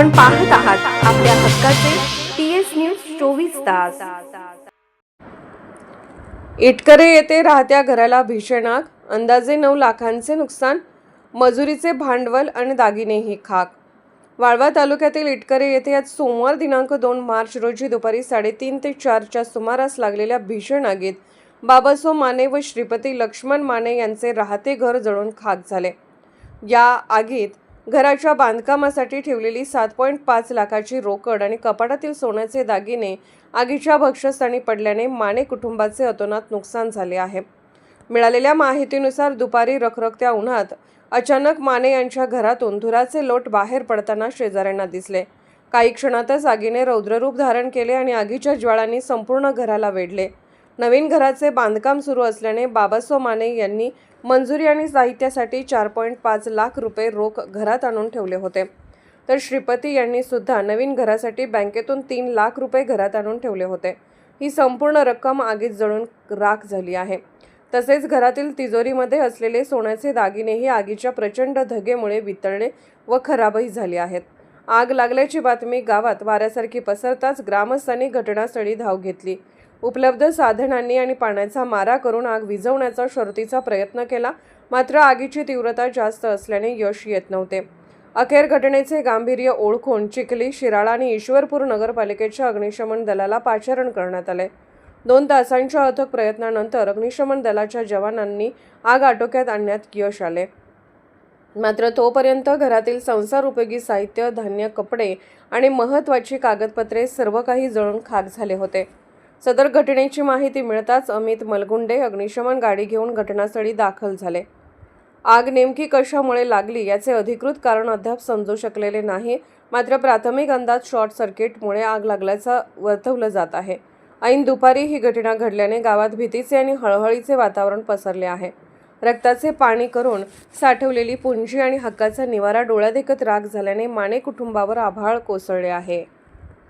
आपण पाहत आहात आपल्या हक्काचे TS न्यूज 24 तास। इटकरे येथे राहत्या घराला भीषण आग, अंदाजे 9 लाखांचे नुकसान, मजुरीचे भांडवल आणि दागिनेही खाक। वाळवा तालुक्यातील इटकरे येथे आज सोमवार दिनांक 2 मार्च रोजी दुपारी 3:30 ते 4च्या सुमारास लागलेल्या भीषण आगीत बाबासो माने व श्रीपती लक्ष्मण माने यांचे राहते घर जळून खाक झाले। या आगीत घराच्या बांधकामासाठी ठेवलेली 7.5 लाखाची रोकड आणि कपाटातील सोन्याचे दागिने आगीच्या भक्ष्यस्थानी पडल्याने माने कुटुंबाचे अतोनात नुकसान झाले आहे। मिळालेल्या माहितीनुसार दुपारी रखरखत्या उन्हात अचानक माने यांच्या घरातून धुराचे लोट बाहेर पडताना शेजाऱ्यांना दिसले। काही क्षणातच आगीने रौद्ररूप धारण केले आणि आगीच्या ज्वाळांनी संपूर्ण घराला वेढले। नवीन घराचे बांधकाम सुरू असल्याने बाबासो माने यांनी मंजुरी आणि साहित्यासाठी 4.5 लाख रुपये रोख घरात आणून ठेवले होते, तर श्रीपती यांनी सुद्धा नवीन घरासाठी बँकेतून 3 लाख रुपये घरात आणून ठेवले होते। ही संपूर्ण रक्कम आगीत जळून राख झाली आहे। तसेच घरातील तिजोरीमध्ये असलेले सोन्याचे दागिनेही आगीच्या प्रचंड धगेमुळे वितळले व खराबही झाले आहेत। आग लागल्याची बातमी गावात वाऱ्यासारखी पसरताच ग्रामस्थांनी घटनास्थळी धाव घेतली। उपलब्ध साधनांनी आणि पाण्याचा मारा करून आग विझवण्याचा शर्थीचा प्रयत्न केला, मात्र आगीची तीव्रता जास्त असल्याने यश येत नव्हते। अखेर घटनेचे गांभीर्य ओळखून चिखली, शिराळा आणि ईश्वरपूर नगरपालिकेच्या अग्निशमन दलाला पाचारण करण्यात आले। 2 तासांच्या अथक प्रयत्नानंतर अग्निशमन दलाच्या जवानांनी आग आटोक्यात आणण्यात यश आले, मात्र तोपर्यंत घरातील संसार उपयोगी साहित्य, धान्य, कपडे आणि महत्त्वाची कागदपत्रे सर्व काही जळून खाक झाले होते। सदर घटनेची माहिती मिळताच अमित मलगुंडे अग्निशमन गाडी घेऊन घटनास्थळी दाखल झाले। आग नेमकी कशामुळे लागली याचे अधिकृत कारण अद्याप समजू शकलेले नाही, मात्र प्राथमिक अंदाज शॉर्ट सर्किटमुळे आग लागल्याचं वर्तवलं जात आहे। ऐन दुपारी ही घटना घडल्याने गावात भीतीचे आणि हळहळीचे वातावरण पसरले आहे। रक्ताचे पाणी करून साठवलेली पुंजी आणि हक्काचा निवारा डोळ्यादेखत राख झाल्याने माने कुटुंबावर आभाळ कोसळले आहे।